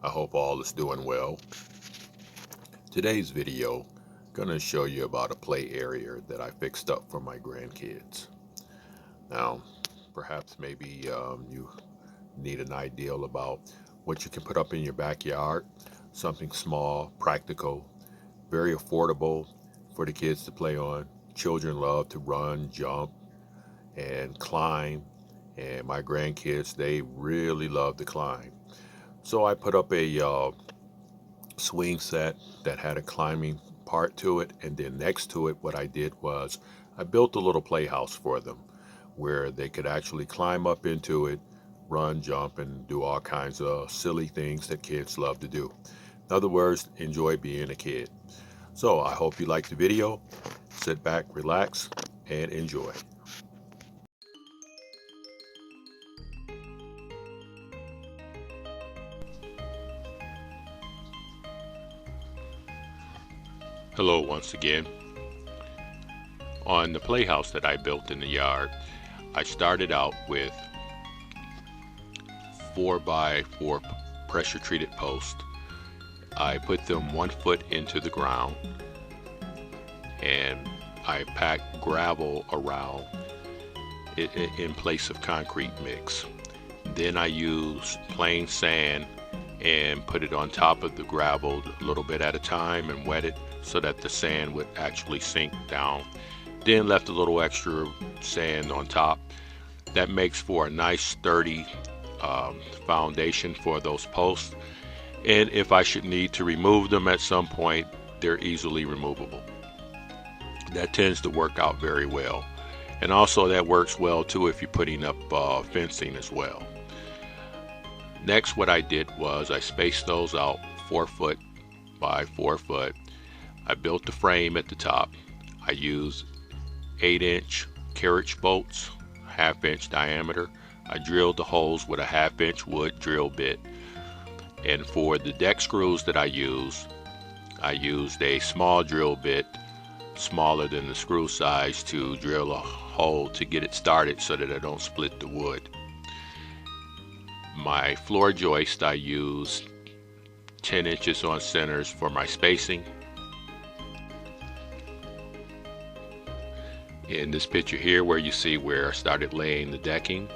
I hope all is doing well. Today's video gonna show you about a play area that I fixed up for my grandkids. Now, perhaps maybe you need an idea about what you can put up in your backyard. Something small, practical, very affordable for the kids to play on. Children love to run, jump, and climb, and my grandkids, they really love to climb. So I put up a swing set that had a climbing part to it, and then next to it what I did was I built a little playhouse for them where they could actually climb up into it, run, jump, and do all kinds of silly things that kids love to do. In other words, enjoy being a kid. So I hope you liked the video. Sit back, relax, and enjoy. Hello once again. On the playhouse that I built in the yard, I started out with 4x4 pressure treated posts. I put them 1 foot into the ground and I packed gravel around it in place of concrete mix. Then I used plain sand and put it on top of the gravel a little bit at a time and wet it so that the sand would actually sink down. Then left a little extra sand on top. That makes for a nice sturdy foundation for those posts. And if I should need to remove them at some point, they're easily removable. That tends to work out very well. And also that works well too if you're putting up fencing as well. Next, what I did was I spaced those out 4 foot by 4 foot. I built the frame at the top. I used 8-inch carriage bolts, 1/2 inch diameter. I drilled the holes with a 1/2 inch wood drill bit. And for the deck screws that I used a small drill bit, smaller than the screw size, to drill a hole to get it started so that I don't split the wood. My floor joist, I used 10 inches on centers for my spacing. In this picture here where you see where I started laying the decking,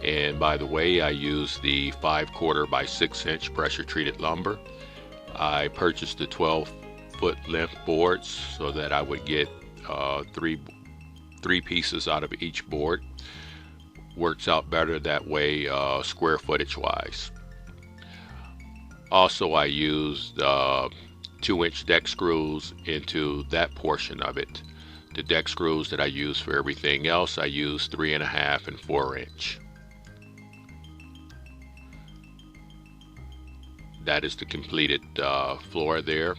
and by the way, I used the 5/4 by 6 inch pressure treated lumber. I purchased the 12-foot length boards so that I would get three pieces out of each board. Works out better that way square footage wise. Also, I used 2-inch deck screws into that portion of it. The deck screws that I use for everything else, I use 3.5 and 4-inch. That is the completed floor there.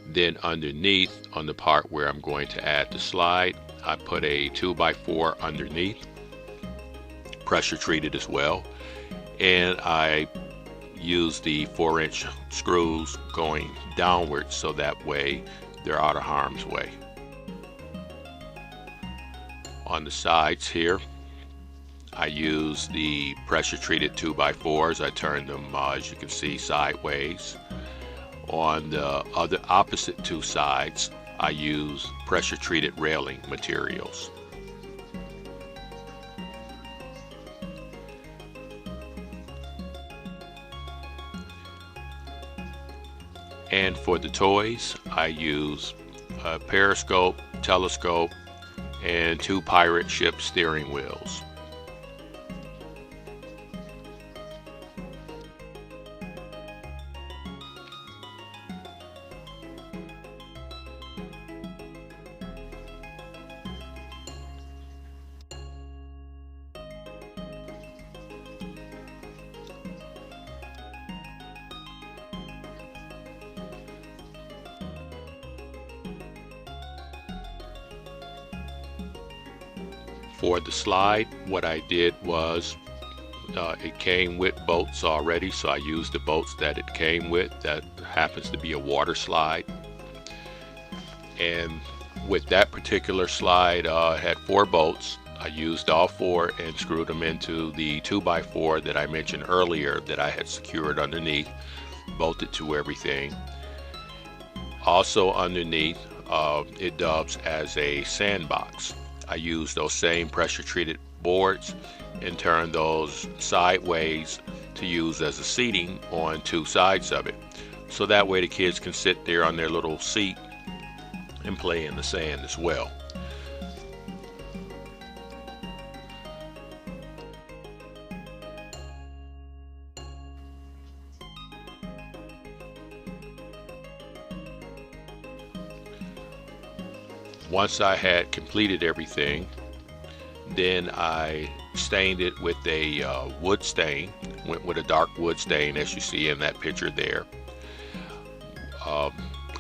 Then underneath, on the part where I'm going to add the slide, I put a 2x4 underneath, pressure treated as well, and I use the 4-inch screws going downward so that way they're out of harm's way. On the sides here, I use the pressure treated 2x4s. I turned them, as you can see, sideways. On the opposite two sides, I use pressure treated railing materials. And for the toys, I use a periscope, telescope, and 2 pirate ship steering wheels. For the slide, what I did was it came with bolts already, so I used the bolts that it came with. That happens to be a water slide. And with that particular slide, had 4 bolts. I used all 4 and screwed them into the 2x4 that I mentioned earlier that I had secured underneath. bolted to everything. Also underneath, it dubs as a sandbox. I use those same pressure treated boards and turn those sideways to use as a seating on two sides of it. So that way the kids can sit there on their little seat and play in the sand as well. Once I had completed everything, then I stained it with a wood stain. Went with a dark wood stain, as you see in that picture there.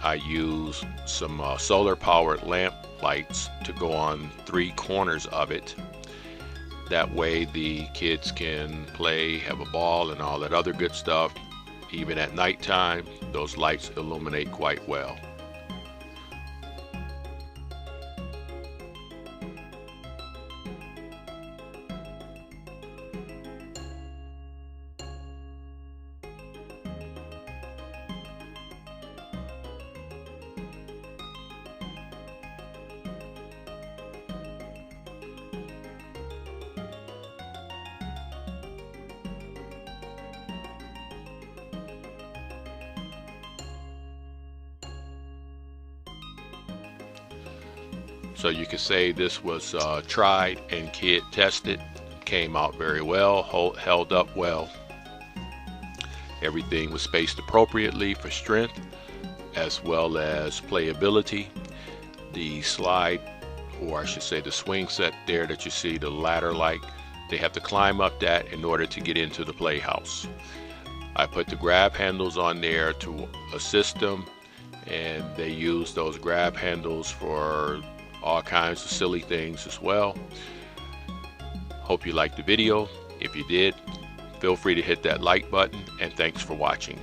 I used some solar powered lamp lights to go on three corners of it. That way the kids can play, have a ball, and all that other good stuff. Even at nighttime, those lights illuminate quite well. So you could say this was tried and kid tested. Came out very well, held up well. Everything was spaced appropriately for strength as well as playability. The slide, or I should say the swing set there that you see, the ladder like, they have to climb up that in order to get into the playhouse. I put the grab handles on there to assist them, and they use those grab handles for all kinds of silly things as well. Hope you liked the video. If you did, feel free to hit that like button, and thanks for watching.